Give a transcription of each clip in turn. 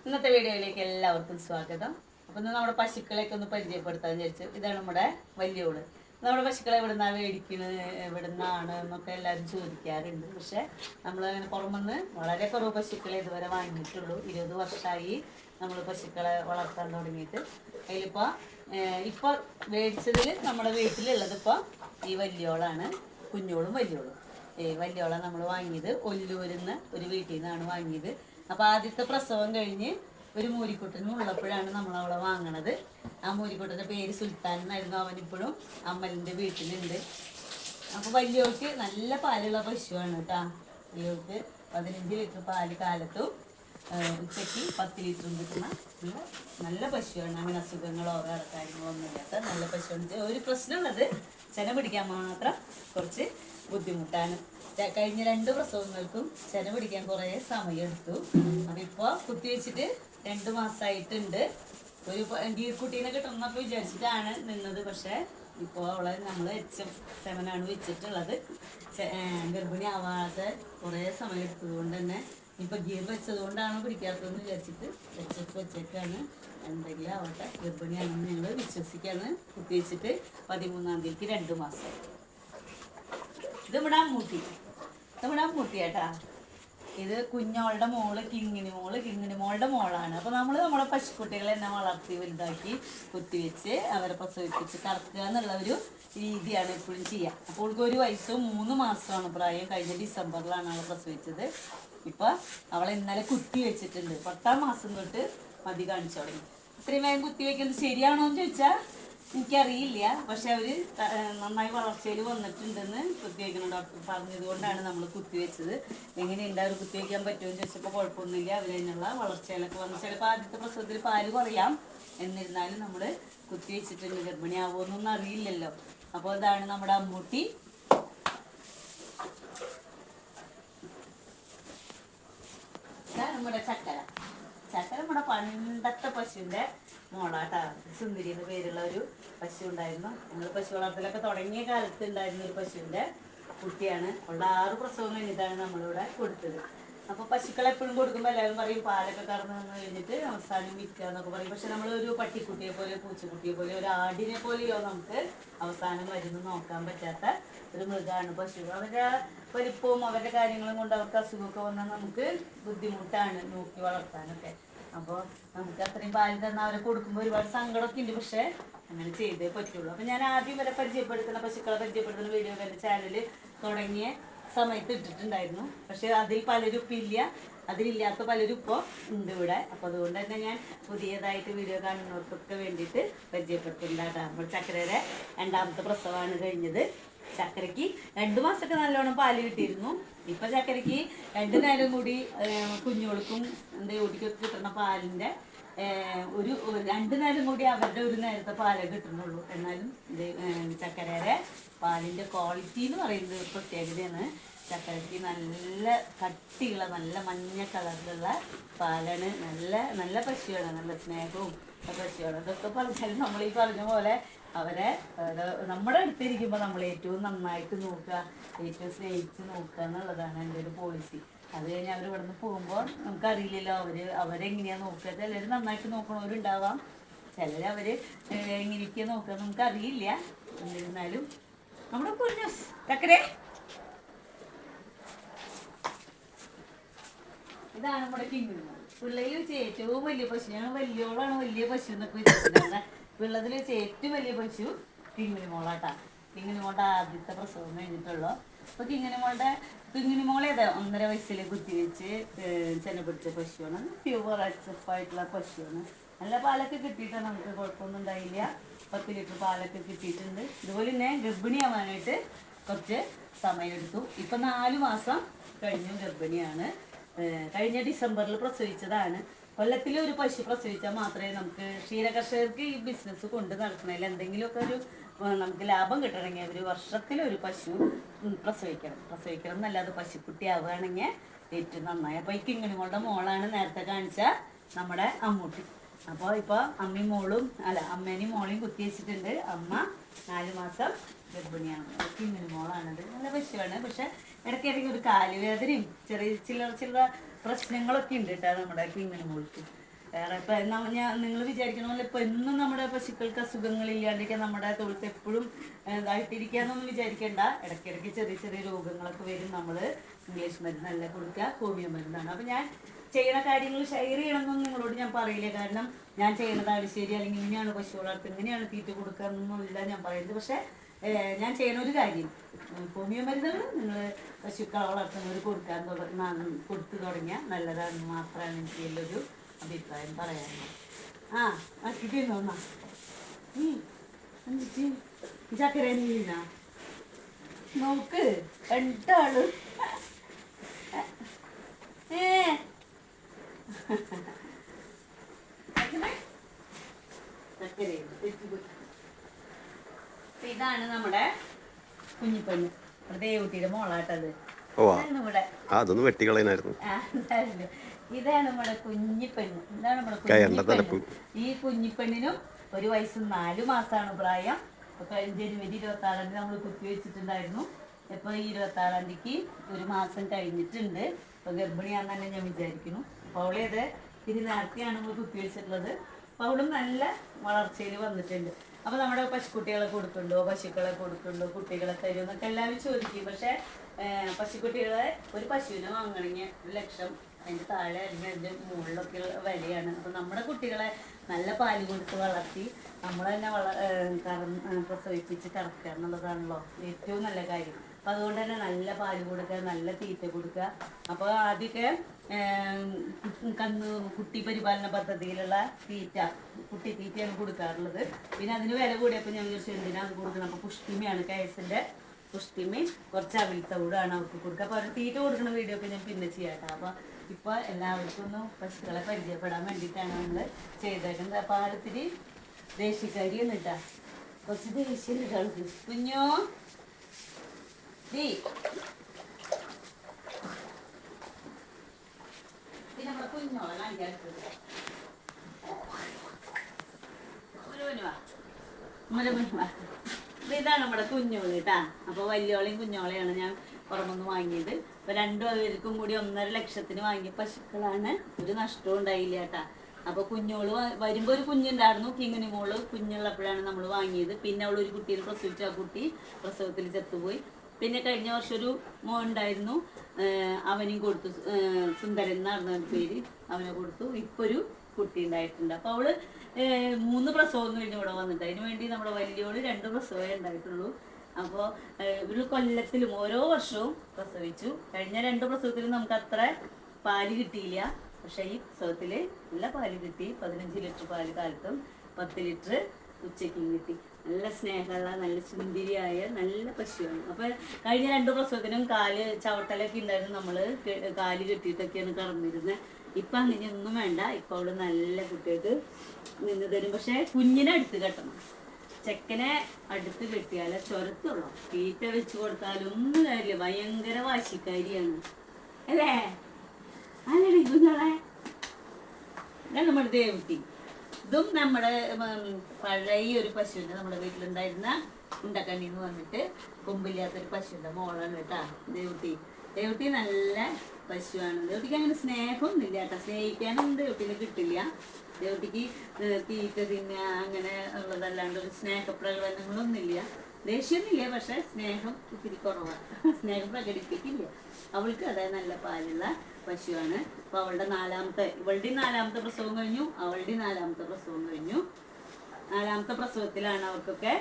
ഇന്നത്തെ വീഡിയോയിലേക്ക് എല്ലാവർക്കും സ്വാഗതം. അപ്പം ഇന്ന് നമ്മുടെ പശുക്കളെയൊക്കെ ഒന്ന് പരിചയപ്പെടുത്താൻ വിചാരിച്ചു. ഇതാണ് നമ്മുടെ വലിയോള്. നമ്മുടെ പശുക്കളെ എവിടുന്നാണ് മേടിക്കുന്നത്, എവിടുന്നാണ് എന്നൊക്കെ എല്ലാവരും ചോദിക്കാറുണ്ട്. പക്ഷെ നമ്മളങ്ങനെ പുറമെന്ന് വളരെ കുറവ് പശുക്കളെ ഇതുവരെ വാങ്ങിയിട്ടുള്ളൂ. 20 വർഷമായി നമ്മൾ പശുക്കളെ വളർത്താൻ തുടങ്ങിയിട്ട്. അതിലിപ്പോൾ ഇപ്പോൾ മേടിച്ചതിൽ നമ്മുടെ വീട്ടിലുള്ളത് ഇപ്പോൾ ഈ വലിയോളാണ്. കുഞ്ഞോളും വലിയോളും. വലിയോളെ നമ്മൾ വാങ്ങിയത് ഒല്ലൂരിന്ന് ഒരു വീട്ടിൽ നിന്നാണ് വാങ്ങിയത്. അപ്പോൾ ആദ്യത്തെ പ്രസവം കഴിഞ്ഞ് ഒരു മൂരിക്കുട്ടനും ഉള്ളപ്പോഴാണ് നമ്മൾ അവളെ വാങ്ങണത്. ആ മൂരിക്കുട്ടൻ്റെ പേര് സുൽത്താൻ എന്നായിരുന്നു. അവനിപ്പോഴും അമ്മലിൻ്റെ വീട്ടിലുണ്ട്. അപ്പോൾ വലിയവൾക്ക് നല്ല പാലുള്ള പശുവാണ് കേട്ടോ. വലിയവൾക്ക് 15 ലിറ്റർ പാല് കാലത്തും ഉച്ചയ്ക്ക് 10 ലിറ്ററും കിട്ടുന്ന നല്ല പശുവാണ്. അങ്ങനെ അസുഖങ്ങളോ വേറെ കാര്യങ്ങളോ ഒന്നും ഇല്ലാത്ത നല്ല പശുവാണ്. ഒരു പ്രശ്നമുള്ളത് ചെന പിടിക്കാൻ മാത്രം കുറച്ച് ബുദ്ധിമുട്ടാണ്. കഴിഞ്ഞ 2 പ്രസവങ്ങൾക്കും ചെന പിടിക്കാൻ കുറേ സമയമെടുത്തു. അതിപ്പോൾ കുത്തിവെച്ചിട്ട് 2 മാസമായിട്ടുണ്ട്. ഒരു ഗീർക്കുട്ടീനെ കിട്ടണമെന്നൊക്കെ വിചാരിച്ചിട്ടാണ് നിന്നത്. പക്ഷേ ഇപ്പോൾ അവളെ നമ്മൾ HF7 വെച്ചിട്ടുള്ളത്. ഗർഭിണി ആവാതെ കുറേ സമയം എടുത്തത് കൊണ്ട് തന്നെ ഇപ്പോൾ ഗീർ വെച്ചത് കൊണ്ടാണ് പിടിക്കാത്തതെന്ന് വിചാരിച്ചിട്ട് HF വെച്ചേക്കാണ്. എന്തെങ്കിലും ആവട്ടെ, ഗർഭിണിയാണെന്ന് ഞങ്ങൾ വിശ്വസിക്കാണ്. കുത്തിവെച്ചിട്ട് 13-ാം തീയതിക്ക് 2 മാസം. ഇത് ഇവിടെ അമ്മൂട്ടി കേട്ടാ. ഇത് കുഞ്ഞോളുടെ മോള് കിങ്ങിണി മോളുടെ മോളാണ്. അപ്പോൾ നമ്മളെ പശുക്കുട്ടികളെ തന്നെ വളർത്തി വലുതാക്കി കുത്തിവെച്ച് അവരെ പ്രസവിപ്പിച്ച് കറക്കുക എന്നുള്ള ഒരു രീതിയാണ് എപ്പോഴും ചെയ്യുക. അപ്പോൾ അവൾക്ക് 1 വയസ്സും 3 മാസമാണ് പ്രായം. കഴിഞ്ഞ ഡിസംബറിലാണ് അവളെ പ്രസവിച്ചത്. ഇപ്പോൾ അവളെ ഇന്നലെ കുത്തി വെച്ചിട്ടുണ്ട്. 10-ാം മാസം തൊട്ട് മതി കാണിച്ചു തുടങ്ങി. ഇത്രയും വേഗം കുത്തി വയ്ക്കുന്നത് ശരിയാണോ എന്ന് ചോദിച്ചാൽ എനിക്കറിയില്ല. പക്ഷെ അവർ നന്നായി വളർച്ചയിൽ വന്നിട്ടുണ്ടെന്ന് കുത്തിവയ്ക്കുന്ന ഡോക്ടർ പറഞ്ഞതുകൊണ്ടാണ് നമ്മൾ കുത്തിവെച്ചത്. എങ്ങനെയുണ്ട് അവർ കുത്തിവയ്ക്കാൻ പറ്റുമെന്ന് ചോദിച്ചപ്പോൾ കുഴപ്പമൊന്നുമില്ല. അവരതിനുള്ള വളർച്ചയിലൊക്കെ വന്ന് ചിലപ്പോൾ ആദ്യത്തെ പ്രസവത്തിൽ പാല് കുറയാം. എന്നിരുന്നാലും നമ്മൾ കുത്തിവെച്ചിട്ടുണ്ട്. ഗർഭിണിയാവുമെന്നൊന്നും അറിയില്ലല്ലോ. അപ്പോൾ ഇതാണ് നമ്മുടെ അമ്മൂട്ടി. നമ്മുടെ ചക്കര നമ്മുടെ പണ്ടത്തെ പശുവിൻ്റെ മോളാട്ടാ. സുന്ദരി എന്ന് പേരുള്ള ഒരു പശു ഉണ്ടായിരുന്നു. ഞങ്ങൾ പശു വളർത്തലൊക്കെ തുടങ്ങിയ കാലത്ത് ഉണ്ടായിരുന്ന ഒരു പശുവിൻ്റെ കുട്ടിയാണ്. അവളുടെ 6 പ്രസവം കഴിഞ്ഞിട്ടാണ് നമ്മളിവിടെ കൊടുത്തത്. അപ്പോൾ പശുക്കളെ എപ്പോഴും കൊടുക്കുമ്പോൾ എല്ലാവരും പറയും പാലൊക്കെ കറന്ന് വന്ന് കഴിഞ്ഞിട്ട് അവസാനം വിൽക്കുക എന്നൊക്കെ പറയും. പക്ഷെ നമ്മളൊരു പട്ടിക്കുട്ടിയെ പോലെ, പൂച്ചക്കുട്ടിയെ പോലെ, ഒരു ആടിനെ പോലെയോ നമുക്ക് അവസാനം വരുന്നു നോക്കാൻ പറ്റാത്ത ഒരു മൃഗമാണ് പശു. അവരുടെ വലിപ്പവും അവരുടെ കാര്യങ്ങളും കൊണ്ട് അവർക്ക് അസുഖമൊക്കെ വന്നാൽ നമുക്ക് ബുദ്ധിമുട്ടാണ് നോക്കി വളർത്താനൊക്കെ. അപ്പോൾ നമുക്ക് അത്രയും പാല് തന്നാൽ അവരെ കൊടുക്കുമ്പോൾ ഒരുപാട് സങ്കടമൊക്കെ ഉണ്ട്. പക്ഷേ അങ്ങനെ ചെയ്തേ പറ്റുള്ളൂ. അപ്പോൾ ഞാൻ ആദ്യം വരെ പശുക്കളെ പരിചയപ്പെടുത്തുന്ന വീഡിയോ എൻ്റെ ചാനൽ തുടങ്ങിയ സമയത്ത് ഇട്ടിട്ടുണ്ടായിരുന്നു. പക്ഷേ അതിൽ പലരും ഇപ്പം ഇല്ല. അതിലില്ലാത്ത പലരും ഇപ്പോൾ ഉണ്ട് ഇവിടെ. അപ്പോൾ അതുകൊണ്ട് തന്നെ ഞാൻ പുതിയതായിട്ട് വീഡിയോ കാണുന്നവർക്കൊക്കെ വേണ്ടിയിട്ട് പരിചയപ്പെടുത്തുന്നുണ്ടാകാം. നമ്മൾ ചക്കരയുടെ 2ാമത്തെ പ്രസവമാണ് കഴിഞ്ഞത്. ചക്കരയ്ക്ക് 2 മാസമൊക്കെ നല്ലോണം പാല് കിട്ടിയിരുന്നു. ഇപ്പം ചക്കരയ്ക്ക് 2 നേരം കൂടി കുഞ്ഞുങ്ങൾക്കും കുട്ടിക്കൊക്കെ കിട്ടുന്ന പാലിൻ്റെ ഒരു 2 നേരം കൂടി അവരുടെ 1 നേരത്തെ പാലേ കിട്ടുന്നുള്ളൂ. എന്നാലും ചക്കരയുടെ പാലിൻ്റെ ക്വാളിറ്റി എന്ന് പറയുന്നത് പ്രത്യേകതയാണ്. ചക്കരയ്ക്ക് നല്ല കട്ടിയുള്ള നല്ല മഞ്ഞ കളറിലുള്ള പാലാണ്. നല്ല പശുവാണ്. നല്ല സ്നേഹവും പശുവാണ്. അതൊക്കെ പറഞ്ഞാലും നമ്മൾ ഈ പറഞ്ഞ പോലെ അവരെ നമ്മുടെ അടുത്തിരിക്കുമ്പോൾ നമ്മൾ ഏറ്റവും നന്നായിട്ട് നോക്കുക, ഏറ്റവും സ്നേഹിച്ച് നോക്കുക എന്നുള്ളതാണ് എൻ്റെ ഒരു പോളിസി. അത് കഴിഞ്ഞ് അവർ ഇവിടെ നിന്ന് പോകുമ്പോൾ നമുക്കറിയില്ലല്ലോ അവരെങ്ങനെയാണ് നോക്കുക. ചിലർ നന്നായിട്ട് നോക്കണവരുണ്ടാവാം, ചിലർ അവർ എങ്ങനെയൊക്കെയാണ് നോക്കുക നമുക്കറിയില്ല. എന്നിരുന്നാലും നമ്മുടെ കുഞ്ഞൂസ് ചക്കരേ, ഇതാണ് നമ്മുടെ കിങ്ങിണി. പിള്ളേയിൽ വെച്ച് ഏറ്റവും വലിയ പശു, ഞങ്ങൾ വലിയോളാണ് വലിയ പശു എന്നൊക്കെ വെച്ചിട്ടുണ്ടായിരുന്നത്. പിള്ളതിൽ വെച്ച് ഏറ്റവും വലിയ പശു കിങ്ങിണി മോളാട്ടാ. കിങ്ങിണി മോളുടെ ആദ്യത്തെ പ്രസവം കഴിഞ്ഞിട്ടുള്ളൂ. അപ്പോൾ കിങ്ങിണി മോളെ 1.5 വയസ്സിൽ കുത്തിവെച്ച് ചെന പിടിച്ച പശുവാണ്. പ്യുവർ HF ആയിട്ടുള്ള പശുവാണ്. നല്ല പാലൊക്കെ കിട്ടിയിട്ടാണ്, നമുക്ക് കുഴപ്പമൊന്നും ഉണ്ടായില്ല. 10 ലിറ്റർ പാലൊക്കെ കിട്ടിയിട്ടുണ്ട്. ഇതുപോലെ തന്നെ ഗർഭിണിയാവാനായിട്ട് കുറച്ച് സമയമെടുത്തു. ഇപ്പം 4 മാസം കഴിഞ്ഞു ഗർഭിണിയാണ്. കഴിഞ്ഞ ഡിസംബറിൽ പ്രസവിച്ചതാണ്. കൊല്ലത്തിൽ ഒരു പശു പ്രസവിച്ചാൽ മാത്രമേ നമുക്ക് ക്ഷീരകർഷകർക്ക് ഈ ബിസിനസ് കൊണ്ട് നടക്കണതിൽ എന്തെങ്കിലുമൊക്കെ ഒരു നമുക്ക് ലാഭം കിട്ടണമെങ്കിൽ ഒരു വർഷത്തിലൊരു പശു പ്രസവിക്കണം എന്നല്ലാതെ പശുക്കുട്ടി ആവുകയാണെങ്കിൽ ഏറ്റവും നന്നായി. അപ്പോൾ ഈ കിങ്ങിണിമോളുടെ മോളാണ് നേരത്തെ കാണിച്ച നമ്മുടെ അമ്മൂട്ടി. അപ്പോൾ ഇപ്പോൾ അമ്മേനെയും മോളെയും കുത്തി വെച്ചിട്ടുണ്ട്. അമ്മ 4 മാസം ഗർഭിണിയാണ്. കിങ്ങിണി മോളാണത്. നല്ല പശുവാണ്. പക്ഷെ ഇടയ്ക്കിടയ്ക്ക് ഒരു കാലുവേദനയും ചില്ലറ പ്രശ്നങ്ങളൊക്കെ ഉണ്ട് കേട്ടോ നമ്മുടെ കിങ്ങിണി മോൾക്ക്. വേറെ ഇപ്പം നിങ്ങൾ വിചാരിക്കണ പോലെ ഇപ്പം എന്നും നമ്മുടെ പശുക്കൾക്ക് അസുഖങ്ങളില്ലാണ്ടിരിക്കാൻ നമ്മുടെ തൊഴുത്ത് എപ്പോഴും ഇതായിട്ടിരിക്കാന്നൊന്നും വിചാരിക്കേണ്ട. ഇടയ്ക്കിടയ്ക്ക് ചെറിയ ചെറിയ രോഗങ്ങളൊക്കെ വരും. നമ്മൾ ഇംഗ്ലീഷ് മരുന്നല്ല കൊടുക്കുക, ഹോമിയോ മരുന്നാണ്. അപ്പം ഞാൻ ചെയ്യണ കാര്യങ്ങൾ ഷെയർ ചെയ്യണമെന്നൊന്നും നിങ്ങളോട് ഞാൻ പറയില്ല. കാരണം ഞാൻ ചെയ്യണതാണ് ശരി, അല്ലെങ്കിൽ ഇങ്ങനെയാണ് പശു വളർത്തുക, ഇങ്ങനെയാണ് തീറ്റ കൊടുക്കുക എന്നൊന്നുമില്ല ഞാൻ പറയുന്നത്. പക്ഷേ ഞാൻ ചെയ്യണ ഒരു കാര്യം, ഹോമിയോ മരുന്നുകൾ നിങ്ങൾ പശുക്കളെ വളർത്തുന്നവർ കൊടുത്തു തുടങ്ങിയാൽ നല്ലതാണെന്ന് മാത്രമാണ് എനിക്ക് വലിയൊരു അഭിപ്രായം പറയാനുള്ളത്. ആക്കി തിന്നോന്നാ ചക്കര നീന നോക്ക് രണ്ടാള് ഇതാണ് നമ്മുടെ കുഞ്ഞിപ്പഞ്ഞ്, ദേവൂട്ടിയുടെ മോളാട്ടത്. അതൊന്നും വെട്ടിക്കളയാനായിരുന്നു. ഇതാണ് നമ്മുടെ കുഞ്ഞിപ്പെണ്ണ്. ഇതാണ് നമ്മുടെ കുഞ്ഞിപ്പെണ്ണ്. ഈ കുഞ്ഞിപ്പെണ്ണിനും 1 വയസ്സും 4 മാസമാണ് പ്രായം. അപ്പൊ ജനുവരി 26 നമ്മൾ കുത്തിവെച്ചിട്ടുണ്ടായിരുന്നു. ഇപ്പൊ ഈ 26 1 മാസം കഴിഞ്ഞിട്ടുണ്ട്. അപ്പൊ ഗർഭിണിയാന്ന് തന്നെ ഞാൻ വിചാരിക്കുന്നു. അപ്പൊ അവളേത് ഇത്തിരി നേരത്തെയാണ് നമ്മൾ കുത്തിവെച്ചിട്ടുള്ളത്. അപ്പൊ അവളും നല്ല വളർച്ചയിൽ വന്നിട്ടുണ്ട്. അപ്പൊ നമ്മുടെ പശുക്കുട്ടികളെ കൊടുക്കുന്നുണ്ടോ, പശുക്കളെ കൊടുക്കുന്നുണ്ടോ, കുട്ടികളെ തരുമോ എന്നൊക്കെ എല്ലാവരും ചോദിക്കും. പക്ഷെ പശുക്കുട്ടികളെ ഒരു പശുവിനെ വാങ്ങണമെങ്കിൽ 1 ലക്ഷം, അതിൻ്റെ താഴെ അല്ലെങ്കിൽ അതിൻ്റെ മുകളിലൊക്കെ വിലയാണ്. അപ്പം നമ്മുടെ കുട്ടികളെ നല്ല പാല് കൊടുത്ത് വളർത്തി നമ്മൾ തന്നെ പ്രസവിപ്പിച്ച് കറക്കുക എന്നുള്ളതാണല്ലോ ഏറ്റവും നല്ല കാര്യം. അപ്പം അതുകൊണ്ട് തന്നെ നല്ല പാല് കൊടുക്കുക, നല്ല തീറ്റ കൊടുക്കുക. അപ്പോൾ ആദ്യമൊക്കെ കുട്ടി പരിപാലന പദ്ധതിയിലുള്ള തീറ്റ, കുട്ടി തീറ്റയാണ് കൊടുക്കാറുള്ളത്. പിന്നെ അതിന് വില കൂടിയപ്പോൾ ഞാൻ വിചാരിച്ചു എന്തിനാണ് അത് കൊടുക്കണം. അപ്പോൾ പുഷ്ടിമയാണ്, കേസിൻ്റെ പുഷ്ടിമയും കുറച്ച് അവിൽത്തവിടാണ് അവർക്ക് കൊടുക്കുക. അപ്പോൾ അവർ തീറ്റ കൊടുക്കുന്ന വീഡിയോ ഒക്കെ ഞാൻ പിന്നെ ചെയ്യാം കേട്ടോ. അപ്പോൾ ഇപ്പോൾ എല്ലാവർക്കും ഒന്ന് പശുക്കളെ പരിചയപ്പെടാൻ വേണ്ടിയിട്ടാണ് നമ്മൾ ചെയ്തേക്കുന്നത്. അപ്പോൾ ആരത്തിരി ദേശീയക്കാരി എന്നിട്ടാ കുറച്ച് ദേഷ്യം കളിക്കും. കുഞ്ഞോ നമ്മുടെ കുഞ്ഞോളെ കാണിക്കാറുണ്ട്. ഇതാണ് നമ്മുടെ കുഞ്ഞോള് കേട്ടാ. അപ്പോൾ വലിയോളയും കുഞ്ഞോളയാണ് ഞാൻ പുറമൊന്ന് വാങ്ങിയത്. അപ്പോൾ 2 പേർക്കും കൂടി 1.5 ലക്ഷത്തിന് വാങ്ങിയ പശുക്കളാണ്. ഒരു നഷ്ടവും ഉണ്ടായില്ല കേട്ടാ. അപ്പോൾ കുഞ്ഞോള് വരുമ്പോൾ ഒരു കുഞ്ഞുണ്ടായിരുന്നു, കിങ്ങിനി മോള് കുഞ്ഞുള്ളപ്പോഴാണ് നമ്മൾ വാങ്ങിയത്. പിന്നെ അവൾ ഒരു കുട്ടീനെ പ്രസവിച്ചു, ആ കുട്ടി പ്രസവത്തിൽ ചത്തുപോയി. പിന്നെ കഴിഞ്ഞ വർഷം ഒരു മോൻ ഉണ്ടായിരുന്നു, അവനും കൊടുത്തു, സുന്ദരൻ എന്നായിരുന്നു പേര്, അവനെ കൊടുത്തു. ഇപ്പോൾ ഒരു കുട്ടി ഉണ്ടായിട്ടുണ്ട്. അപ്പോൾ അവള് 3 പ്രസവം കഴിഞ്ഞ് ഇവിടെ വന്നിട്ട്, അതിന് വേണ്ടി നമ്മുടെ വലിയോള് 2 പ്രസവമേ ഉണ്ടായിട്ടുള്ളൂ. അപ്പോൾ ഇവര് കൊല്ലത്തിലും ഓരോ വർഷവും പ്രസവിച്ചു. കഴിഞ്ഞ 2 പ്രസവത്തിലും നമുക്ക് അത്ര പാല് കിട്ടിയില്ല. പക്ഷേ ഈ പ്രസവത്തിൽ നല്ല പാല് കിട്ടി. 15 ലിറ്റർ പാല് കാലത്തും 10 ലിറ്റർ ഉച്ചയ്ക്കും കിട്ടി. നല്ല സ്നേഹമുള്ള, നല്ല സുന്ദരിയായ നല്ല പശുവാണ്. അപ്പോൾ കഴിഞ്ഞ 2 പ്രസവത്തിനും കാല് ചവിട്ടലൊക്കെ ഉണ്ടായിരുന്നു. നമ്മൾ കാല് കെട്ടിയിട്ടൊക്കെയാണ് കറന്നിരുന്നത്. ഇപ്പം അങ്ങനെയൊന്നും വേണ്ട. ഇപ്പോൾ അവള് നല്ല കുട്ടികൾക്ക് നിന്ന് തരും. പക്ഷേ കുഞ്ഞിനെ അടുത്ത് കെട്ടണം. ചെക്കനെ അടുത്ത് കെട്ടിയാലേ ചൊരത്തുള്ളൂ. തീറ്റ വെച്ച് കൊടുത്താലൊന്നും കാര്യമില്ല. ഭയങ്കര വാശിക്കാരിയാണ് അല്ലേ? അല്ലേ കുഞ്ഞോളെ? ഇതാണ് നമ്മുടെ ദേവൂട്ടി. ഇതും നമ്മുടെ പഴയ ഒരു പശുവിൻ്റെ നമ്മുടെ വീട്ടിലുണ്ടായിരുന്ന ഉണ്ടക്കണ്ണി എന്ന് പറഞ്ഞിട്ട് കൊമ്പില്ലാത്തൊരു പശുവിൻ്റെ മോളാണ് കേട്ടാ ദേവൂട്ടി. ദേവൂട്ടി നല്ല പശുവാണ്. ദേവൂട്ടിക്ക് അങ്ങനെ സ്നേഹമൊന്നുമില്ല കേട്ടോ. സ്നേഹിക്കാനൊന്നും ദേവൂട്ടിന് കിട്ടില്ല. ദേവൂട്ടിക്ക് തീറ്റ തിന്നുക അങ്ങനെ ഉള്ളതല്ലാണ്ട് ഒരു സ്നേഹപ്രകടനങ്ങളൊന്നുമില്ല. ദേഷ്യമൊന്നുമില്ല, പക്ഷെ സ്നേഹം ഇത്തിരി കുറവാണ്. സ്നേഹം പ്രകടിപ്പിക്കില്ല. അവൾക്ക് അതായത് നല്ല പാലുള്ള പശുവാണ്. അപ്പോൾ ഇവളുടെ 4ാമത്തെ പ്രസവം കഴിഞ്ഞു, അവളുടെ 4ാമത്തെ പ്രസവം കഴിഞ്ഞു. 4ാമത്തെ പ്രസവത്തിലാണ് അവർക്കൊക്കെ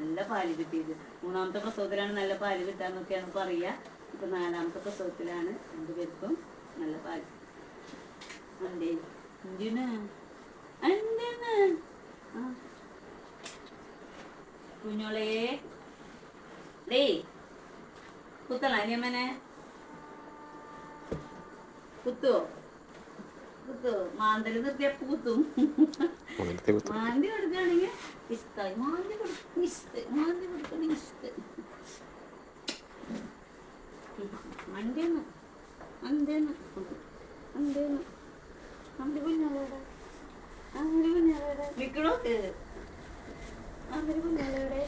നല്ല പാല് കിട്ടിയത്. 3ാമത്തെ പ്രസവത്തിലാണ് നല്ല പാല് കിട്ടാന്നൊക്കെയാണ് പറയുക. ഇപ്പൊ 4ാമത്തെ പ്രസവത്തിലാണ് 2 പേർക്കും നല്ല പാല്. കുഞ്ഞോളേ ഡേ കുത്തണ അനിയമ്മനെ കുത്തുവോ? കുത്തുവോ? മാന്തല് നിർത്തിയ കുത്തും. മാന്തി കൊടുക്കുകയാണെങ്കിൽ ഇഷ്ടായി. മാന്തി കൊടുക്കണെങ്കിൽ ഇഷ്ട. നിക്കണോക്ക് കുഞ്ഞാളോടെ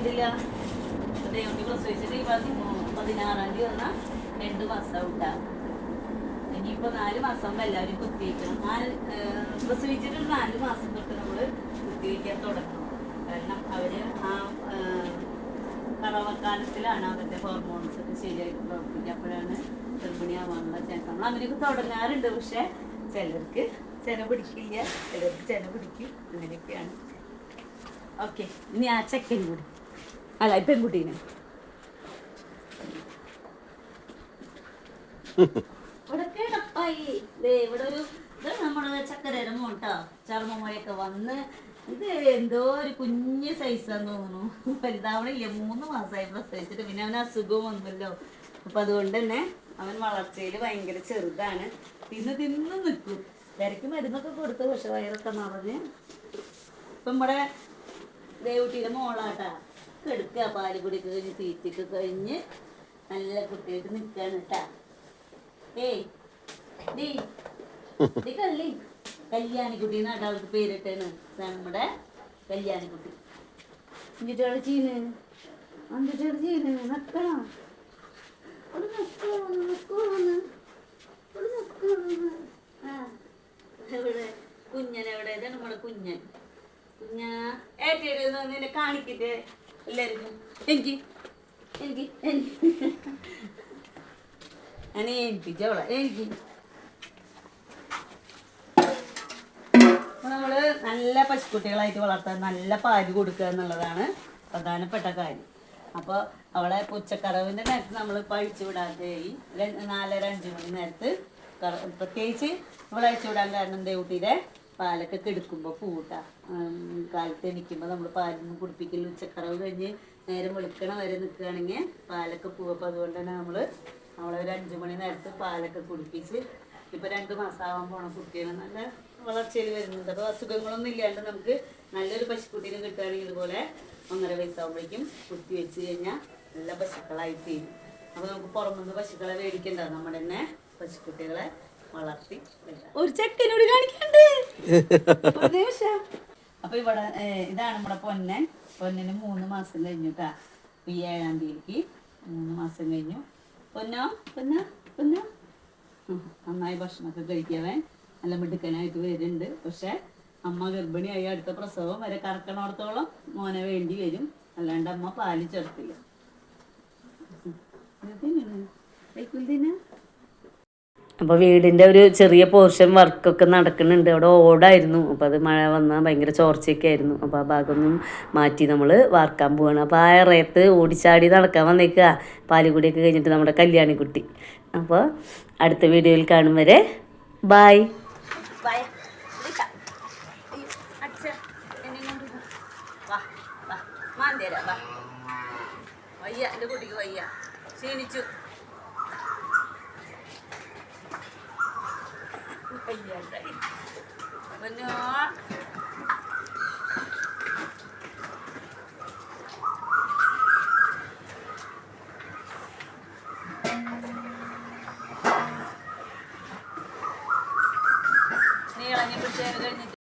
കഴിഞ്ഞിട്ടില്ല. ദേവുട്ടി പ്രസവിച്ചിട്ട് ഈ 16-ാം തീയതി വന്നാൽ 2 മാസം ഉണ്ടാകും. ഇനിയിപ്പോൾ 4 മാസം എല്ലാവരും കുത്തിവയ്ക്കണം. പ്രസവിച്ചിട്ട് 4 മാസം തൊട്ട് നമ്മൾ കുത്തിവയ്ക്കാൻ തുടങ്ങണം. കാരണം അവർ ആ കറവക്കാലത്തിലാണ് അവരുടെ ഹോർമോൺസ് ഒക്കെ ശരിയായിട്ട് പ്രവർത്തിക്കുക. അപ്പോഴാണ് ഗർഭിണിയാവാനുള്ള ചാൻസ്. നമ്മൾ അങ്ങനെയൊക്കെ തുടങ്ങാറുണ്ട്. പക്ഷെ ചിലർക്ക് ചെന പിടിക്കില്ല, ചിലർക്ക് ചെന പിടിക്കും. അങ്ങനെയൊക്കെയാണ്. ഓക്കെ, ഇനി ആ ചെക്കൻ കൂടി അല്ല പെൺകുട്ടീനെ ഇവിടെ കിടപ്പായി. ഇവിടെ ഒരു ഇത് നമ്മുടെ ചക്കരയുടെ മോട്ടോ ചർമ്മമൊക്കെ വന്ന് ഇത് എന്തോ ഒരു കുഞ്ഞ് സൈസാന്ന് തോന്നുന്നു. വലുതാവണില്ല. 3 മാസമായി പ്രസവിച്ചിട്ട്. പിന്നെ അവന് അസുഖവും വന്നല്ലോ. അപ്പൊ അതുകൊണ്ട് തന്നെ അവൻ വളർച്ചയിൽ ഭയങ്കര ചെറുതാണ്. തിന്ന് നിൽക്കും. ഇടയ്ക്ക് മരുന്നൊക്കെ കൊടുത്തു. പക്ഷെ വയറൊക്കെ നിറഞ്ഞ് ഇപ്പൊ നമ്മുടെ ദേവുട്ടിയുടെ മോളാട്ടാ കെടുക്കുക. പാല് കുടിക്ക് കഴിഞ്ഞ് തീറ്റൊക്കെ കഴിഞ്ഞ് നല്ല കുട്ടിയായിട്ട് നിൽക്കാണ് കേട്ടാ. ഏയ് കള്ളി കല്യാണിക്കുട്ടി എന്നാണ് അവൾക്ക് പേരിട്ടാണ്. ഇതാണ് നമ്മുടെ കല്യാണിക്കുട്ടി. എന്നിട്ടാണ് ചീന് എന്നിട്ടാണ് ചീന് നക്കണം. എവിടെ കുഞ്ഞനെവിടെ? ഇതാണ് നമ്മുടെ കുഞ്ഞൻ. ഏറ്റിനെ കാണിക്കിട്ട് എല്ലാവർക്കും. എനിക്ക് ഞാൻ ഏൽപ്പിച്ചോളാം. എനിക്ക് നമ്മള് നല്ല പശുക്കുട്ടികളായിട്ട് വളർത്താൻ നല്ല പാല് കൊടുക്കുക എന്നുള്ളതാണ് പ്രധാനപ്പെട്ട കാര്യം. അപ്പോൾ അവളെ ഉച്ചക്കറവിൻ്റെ നേരത്ത് നമ്മൾ പഴിച്ചു വിടാതെ 4:30-5 മണി നേരത്ത് പ്രത്യേകിച്ച് നമ്മൾ അഴിച്ചു വിടാൻ കാരണം ദേവുട്ടിയുടെ പാലൊക്കെ കെടുക്കുമ്പോൾ പൂട്ടാ. കാലത്ത് എണിക്കുമ്പോൾ നമ്മൾ പാലൊന്നും കുടിപ്പിക്കില്ല. ഉച്ചക്കറവ് കഴിഞ്ഞ് നേരം വെളുക്കണ വരെ നിൽക്കുകയാണെങ്കിൽ പാലൊക്കെ പോവും. അപ്പോൾ അതുകൊണ്ട് തന്നെ നമ്മളെ ഒരു 5 മണി നേരത്ത് പാലൊക്കെ കുടിപ്പിച്ച് ഇപ്പോൾ 2 മാസമാവാൻ പോണ കുട്ടികൾ നല്ല വളർച്ചയിൽ വരുന്നുണ്ട്. അപ്പോൾ അസുഖങ്ങളൊന്നും ഇല്ലാണ്ട് നമുക്ക് നല്ലൊരു പശുക്കുട്ടീനെ കിട്ടുകയാണെങ്കിൽ ഇതുപോലെ 1.5 വയസ്സാകുമ്പോഴേക്കും കുത്തി വെച്ച് കഴിഞ്ഞാൽ നല്ല പശുക്കളായി തീരും. അപ്പോൾ നമുക്ക് പുറത്തുനിന്ന് പശുക്കളെ മേടിക്കണ്ട, നമ്മുടെ തന്നെ പശുക്കുട്ടികളെ വളർത്തി. ഒരു ചെക്കനോട് കാണിക്കണ്ട്. അപ്പൊ ഇവിടെ ഇതാണ് നമ്മുടെ പൊന്നിന് 3 മാസം കഴിഞ്ഞു കേട്ടാ. ഈ 7-ാം തീയതിക്ക് 3 മാസം കഴിഞ്ഞു. പൊന്ന നന്നായി ഭക്ഷണമൊക്കെ കഴിക്കാവേ നല്ല മിടുക്കനായിട്ട് വരുന്നുണ്ട്. പക്ഷെ അമ്മ ഗർഭിണിയായി അടുത്ത പ്രസവം വരെ കറക്കണോടത്തോളം മോനെ വേണ്ടി വരും. അല്ലാണ്ട് അമ്മ പാല് ചേർത്തില്ല. അപ്പോൾ വീടിൻ്റെ ഒരു ചെറിയ പോർഷൻ വർക്കൊക്കെ നടക്കുന്നുണ്ട്. അവിടെ ഓടായിരുന്നു. അപ്പോൾ അത് മഴ വന്നാൽ ഭയങ്കര ചോർച്ചയൊക്കെ ആയിരുന്നു. അപ്പോൾ ആ ഭാഗമൊന്നും മാറ്റി നമ്മൾ വാർക്കാൻ പോവാണ്. അപ്പോൾ ആ ഇറയത്ത് ഓടിച്ചാടി നടക്കാൻ വന്നേക്കുക. പാലുകൂടിയൊക്കെ കഴിഞ്ഞിട്ട് നമ്മുടെ കല്യാണിക്കുട്ടി. അപ്പോൾ അടുത്ത വീഡിയോയിൽ കാണും വരെ ബായ്. വയ്യ, എൻ്റെ കുട്ടിക്ക് വയ്യ, ക്ഷീണിച്ചു. വയ്യ